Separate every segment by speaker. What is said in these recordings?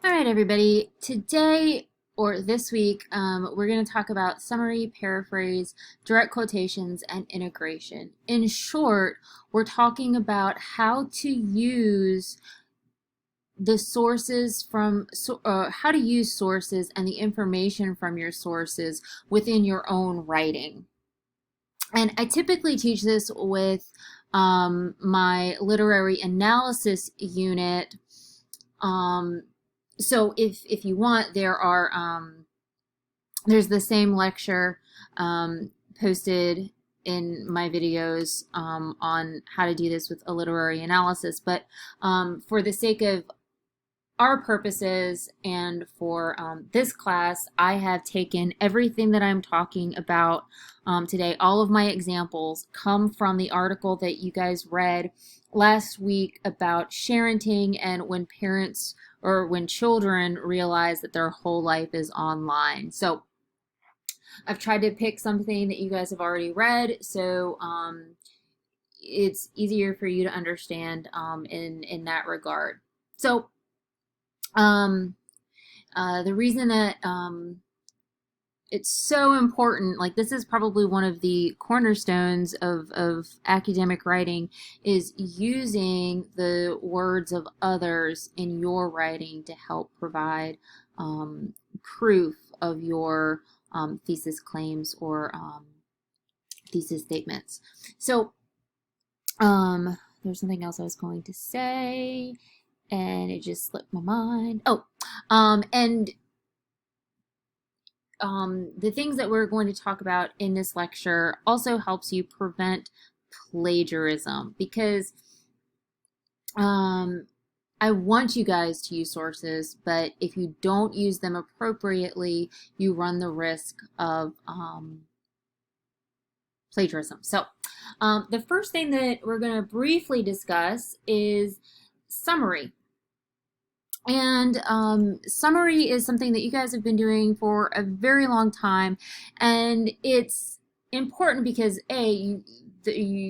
Speaker 1: All right, everybody. Today or this week, we're going to talk about summary, paraphrase, direct quotations, and integration. In short, we're talking about how to use the sources how to use sources and the information from your sources within your own writing. And I typically teach this with my literary analysis unit. So if you want, there's the same lecture posted in my videos on how to do this with a literary analysis. But for the sake of our purposes and for this class, I have taken everything that I'm talking about today. All of my examples come from the article that you guys read last week about parenting and when parents or when children realize that their whole life is online. So I've tried to pick something that you guys have already read, so it's easier for you to understand in that regard. So the reason that it's so important, like this is probably one of the cornerstones of academic writing, is using the words of others in your writing to help provide proof of your thesis claims or thesis statements. So there's something else I was going to say, and it just slipped my mind. The things that we're going to talk about in this lecture also helps you prevent plagiarism, because I want you guys to use sources, but if you don't use them appropriately, you run the risk of plagiarism. So the first thing that we're going to briefly discuss is summary. And summary is something that you guys have been doing for a very long time, and it's important because you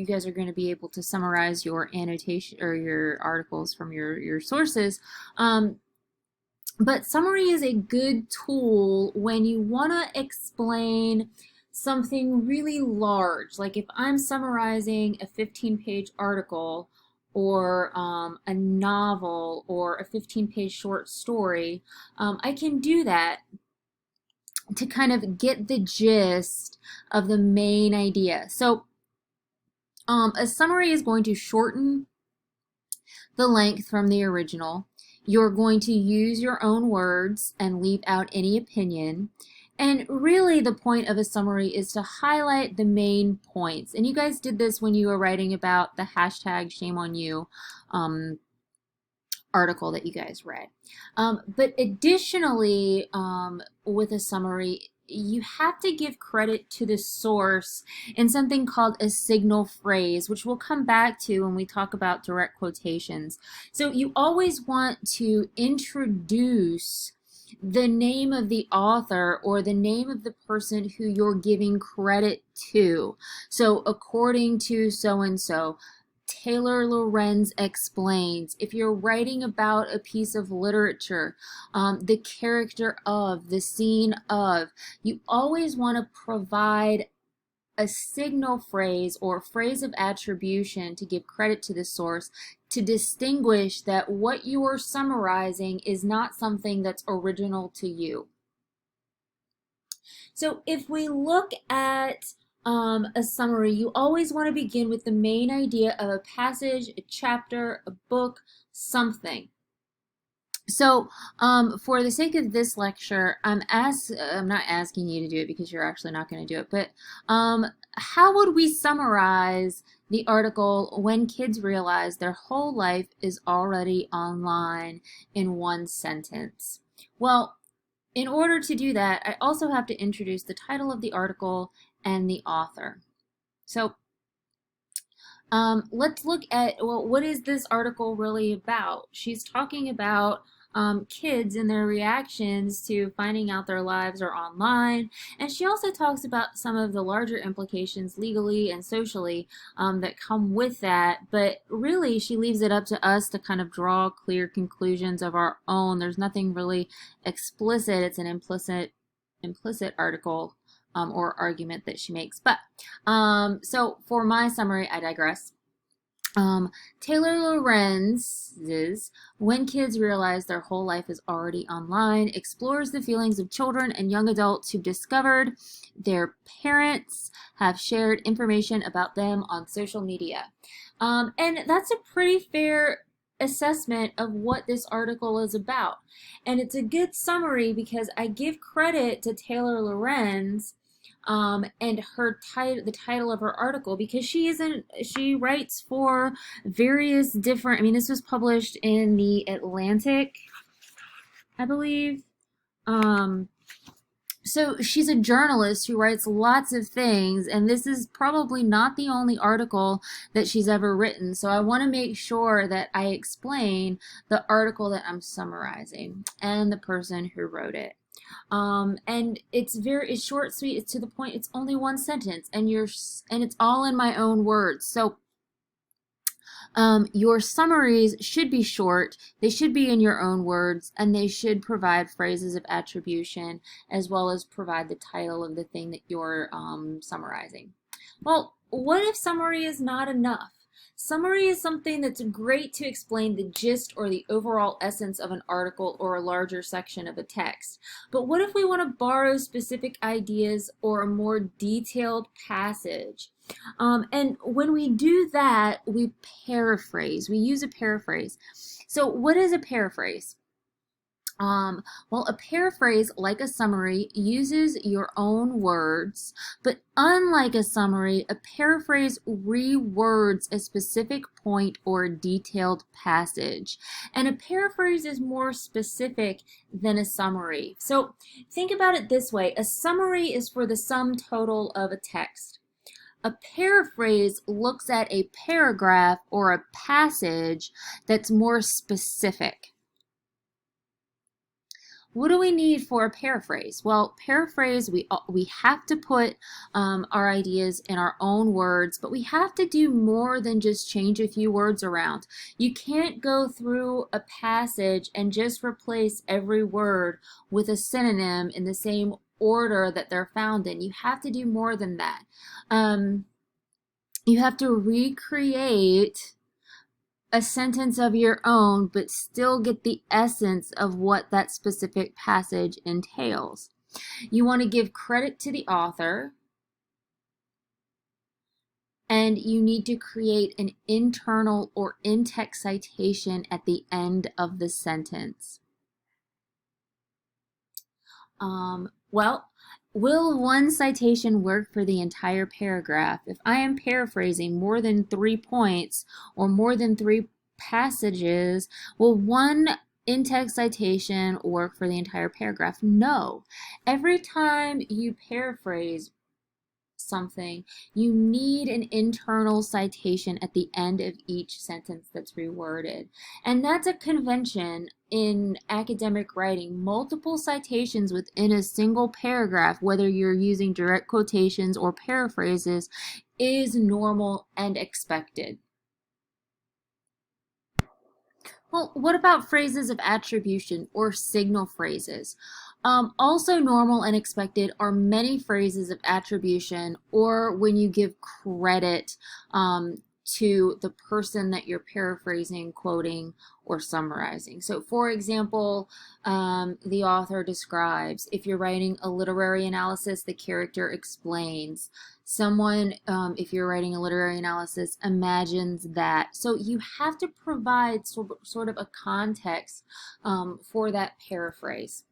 Speaker 1: guys are going to be able to summarize your annotation or your articles from your sources. But summary is a good tool when you want to explain something really large. Like if I'm summarizing a 15-page article or a novel or a 15-page short story, I can do that to kind of get the gist of the main idea. So a summary is going to shorten the length from the original. You're going to use your own words and leave out any opinion. And really the point of a summary is to highlight the main points. And you guys did this when you were writing about the hashtag shame on you article that you guys read. But additionally, with a summary, you have to give credit to the source in something called a signal phrase, which we'll come back to when we talk about direct quotations. So you always want to introduce the name of the author or the name of the person who you're giving credit to. So according to so-and-so, Taylor Lorenz explains. If you're writing about a piece of literature, the character of, the scene of, you always want to provide a signal phrase or phrase of attribution to give credit to the source, to distinguish that what you are summarizing is not something that's original to you. So if we look at a summary, you always want to begin with the main idea of a passage, a chapter, a book, something. So for the sake of this lecture, I'm not asking you to do it because you're actually not going to do it, but how would we summarize the article when kids realize their whole life is already online in one sentence? Well, in order to do that, I also have to introduce the title of the article and the author. So let's look at, well, what is this article really about? She's talking about kids and their reactions to finding out their lives are online. And she also talks about some of the larger implications legally and socially that come with that. But really, she leaves it up to us to kind of draw clear conclusions of our own. There's nothing really explicit. It's an implicit article or argument that she makes. But so for my summary, I digress. Taylor Lorenz's When Kids Realize Their Whole Life is Already Online explores the feelings of children and young adults who've discovered their parents have shared information about them on social media. And that's a pretty fair assessment of what this article is about. And it's a good summary because I give credit to Taylor Lorenz and the title of her article, because she writes for various different, I mean, this was published in the Atlantic, I believe. So she's a journalist who writes lots of things, and this is probably not the only article that she's ever written. So I want to make sure that I explain the article that I'm summarizing and the person who wrote it. And it's short, sweet, it's to the point. It's only one sentence, and it's all in my own words. So your summaries should be short, they should be in your own words, and they should provide phrases of attribution as well as provide the title of the thing that you're summarizing. Well, what if summary is not enough? Summary is something that's great to explain the gist or the overall essence of an article or a larger section of a text. But what if we want to borrow specific ideas or a more detailed passage? And when we do that, we paraphrase. We use a paraphrase. So what is a paraphrase? Well, a paraphrase, like a summary, uses your own words, but unlike a summary, a paraphrase rewords a specific point or detailed passage. And a paraphrase is more specific than a summary. So think about it this way. A summary is for the sum total of a text. A paraphrase looks at a paragraph or a passage that's more specific. What do we need for a paraphrase? Well, paraphrase, we have to put our ideas in our own words, but we have to do more than just change a few words around. You can't go through a passage and just replace every word with a synonym in the same order that they're found in. You have to do more than that. You have to recreate a sentence of your own, but still get the essence of what that specific passage entails. You want to give credit to the author, and you need to create an internal or in-text citation at the end of the sentence. Well, will one citation work for the entire paragraph? If I am paraphrasing more than 3 points or more than 3 passages, will one in-text citation work for the entire paragraph? No. Every time you paraphrase something, you need an internal citation at the end of each sentence that's reworded. And that's a convention in academic writing. Multiple citations within a single paragraph, whether you're using direct quotations or paraphrases, is normal and expected. Well, what about phrases of attribution or signal phrases? Also normal and expected are many phrases of attribution, or when you give credit to the person that you're paraphrasing, quoting, or summarizing. So for example, the author describes. If you're writing a literary analysis, the character explains. Someone, if you're writing a literary analysis, imagines that. So you have to provide sort of a context for that paraphrase.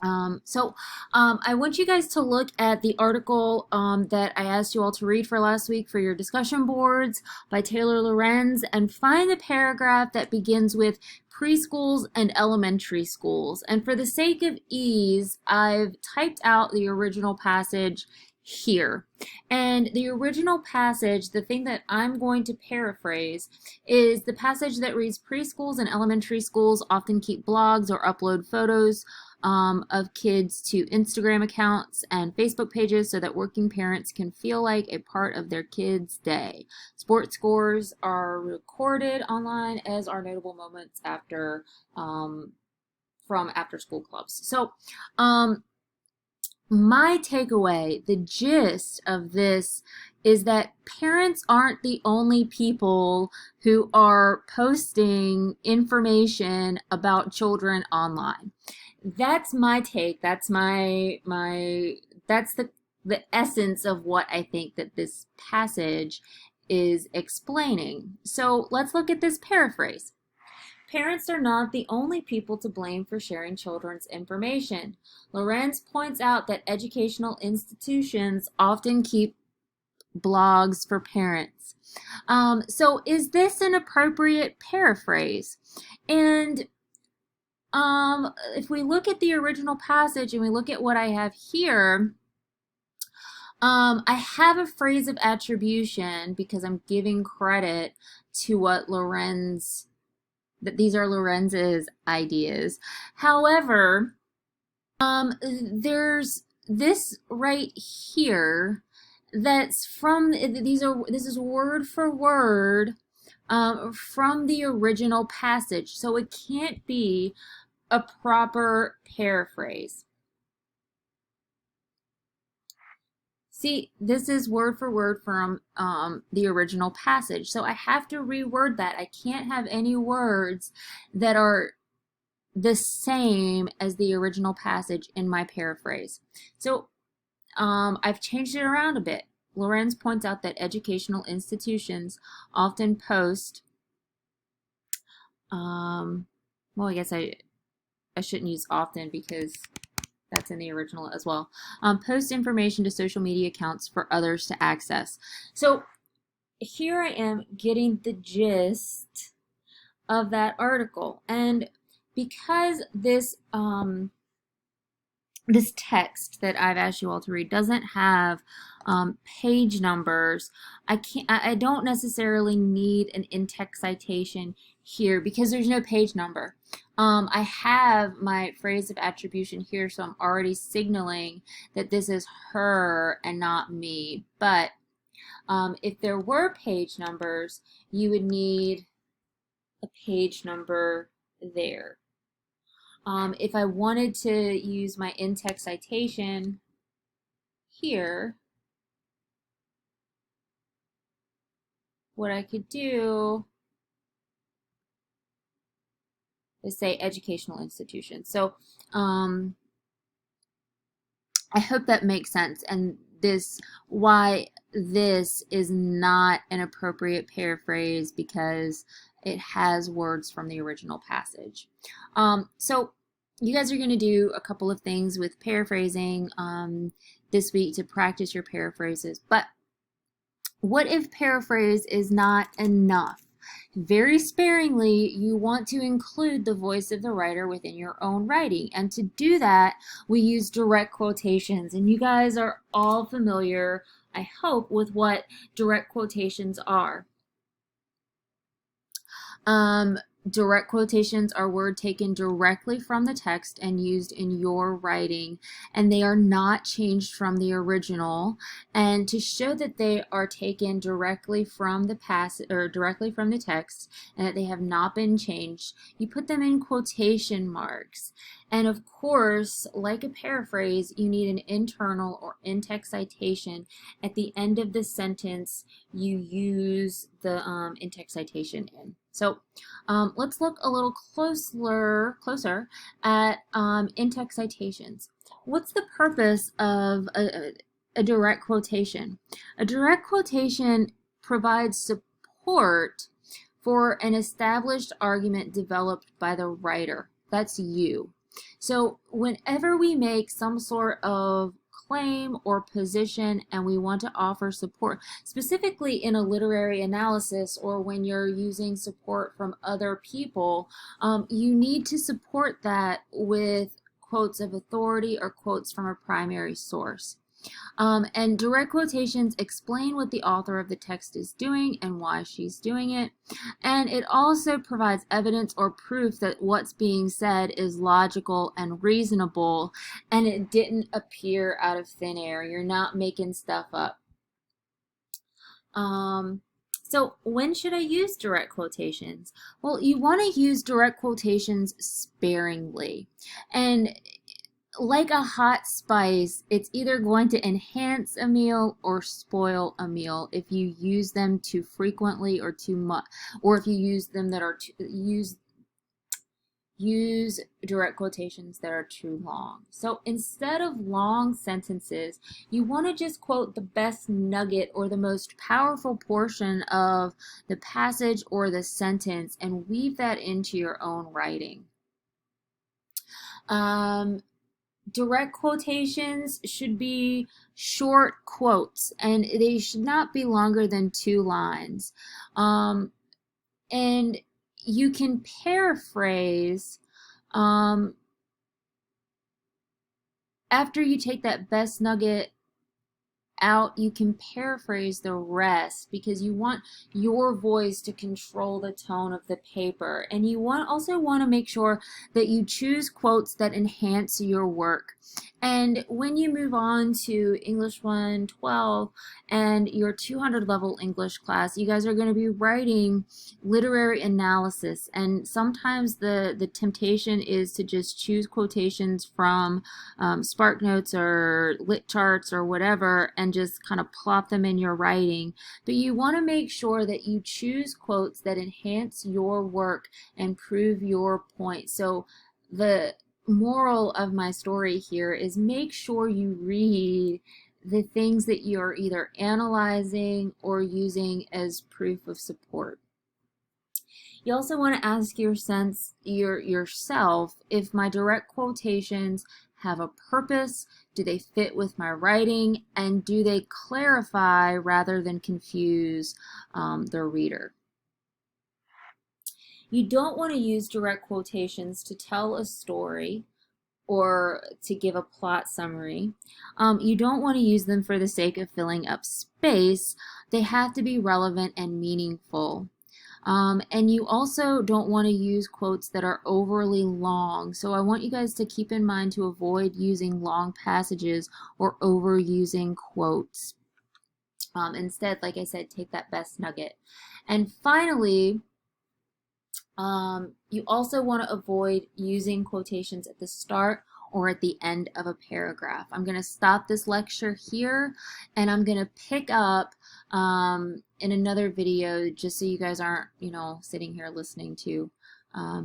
Speaker 1: I want you guys to look at the article that I asked you all to read for last week for your discussion boards by Taylor Lorenz, and find the paragraph that begins with preschools and elementary schools. And for the sake of ease, I've typed out the original passage here. And the original passage, the thing that I'm going to paraphrase, is the passage that reads, preschools and elementary schools often keep blogs or upload photos of kids to Instagram accounts and Facebook pages so that working parents can feel like a part of their kids' day. Sports scores are recorded online, as are notable moments after from after-school clubs. So, my takeaway, the gist of this, is that parents aren't the only people who are posting information about children online. That's my take. That's that's the essence of what I think that this passage is explaining. So let's look at this paraphrase. Parents are not the only people to blame for sharing children's information. Lorenz points out that educational institutions often keep blogs for parents. So is this an appropriate paraphrase? And if we look at the original passage and we look at what I have here, I have a phrase of attribution because I'm giving credit to what Lorenz, that these are Lorenz's ideas. However, there's this right here that's from, this is word for word from the original passage, so it can't be a proper paraphrase. See, this is word for word from the original passage, so I have to reword that. I can't have any words that are the same as the original passage in my paraphrase. So I've changed it around a bit. Lorenz points out that educational institutions often post, well, I guess I shouldn't use often because that's in the original as well. Post information to social media accounts for others to access. So here I am getting the gist of that article. And because this this text that I've asked you all to read doesn't have page numbers, I don't necessarily need an in-text citation here because there's no page number. I have my phrase of attribution here, so I'm already signaling that this is her and not me. But if there were page numbers, you would need a page number there. If I wanted to use my in-text citation here, what I could do is say educational institution. So I hope that makes sense, and why this is not an appropriate paraphrase, because it has words from the original passage. So you guys are going to do a couple of things with paraphrasing this week to practice your paraphrases. But what if paraphrase is not enough? Very sparingly, you want to include the voice of the writer within your own writing. And to do that, we use direct quotations. And you guys are all familiar, I hope, with what direct quotations are. Direct quotations are words taken directly from the text and used in your writing, and they are not changed from the original. And to show that they are taken directly from the passage or directly from the text and that they have not been changed, you put them in quotation marks. And of course, like a paraphrase, you need an internal or in-text citation. At the end of the sentence, you use the in-text citation in. So let's look a little closer at in-text citations. What's the purpose of a direct quotation? A direct quotation provides support for an established argument developed by the writer. That's you. So whenever we make some sort of claim or position and we want to offer support, specifically in a literary analysis or when you're using support from other people, you need to support that with quotes of authority or quotes from a primary source. And direct quotations explain what the author of the text is doing and why she's doing it. And it also provides evidence or proof that what's being said is logical and reasonable, and it didn't appear out of thin air. You're not making stuff up. So when should I use direct quotations? Well, you want to use direct quotations sparingly. And like a hot spice, it's either going to enhance a meal or spoil a meal if you use them too frequently or too much, or if you use them that are use direct quotations that are too long. So instead of long sentences, you want to just quote the best nugget or the most powerful portion of the passage or the sentence and weave that into your own writing. Direct quotations should be short quotes, and they should not be longer than 2 lines. And you can paraphrase after you take that best nugget out, you can paraphrase the rest because you want your voice to control the tone of the paper. And you also want to make sure that you choose quotes that enhance your work. And when you move on to English 112 and your 200 level English class, you guys are going to be writing literary analysis. And sometimes the temptation is to just choose quotations from Spark Notes or Lit Charts or whatever and just kind of plop them in your writing. But you want to make sure that you choose quotes that enhance your work and prove your point. So the moral of my story here is make sure you read the things that you're either analyzing or using as proof of support. You also want to ask yourself if my direct quotations have a purpose, do they fit with my writing, and do they clarify rather than confuse the reader. You don't want to use direct quotations to tell a story or to give a plot summary. You don't want to use them for the sake of filling up space. They have to be relevant and meaningful. And you also don't want to use quotes that are overly long. So I want you guys to keep in mind to avoid using long passages or overusing quotes. Instead, like I said, take that best nugget. And finally, you also want to avoid using quotations at the start or at the end of a paragraph. I'm going to stop this lecture here and I'm going to pick up in another video just so you guys aren't, sitting here listening to, a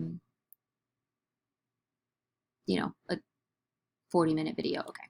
Speaker 1: 40-minute video. Okay.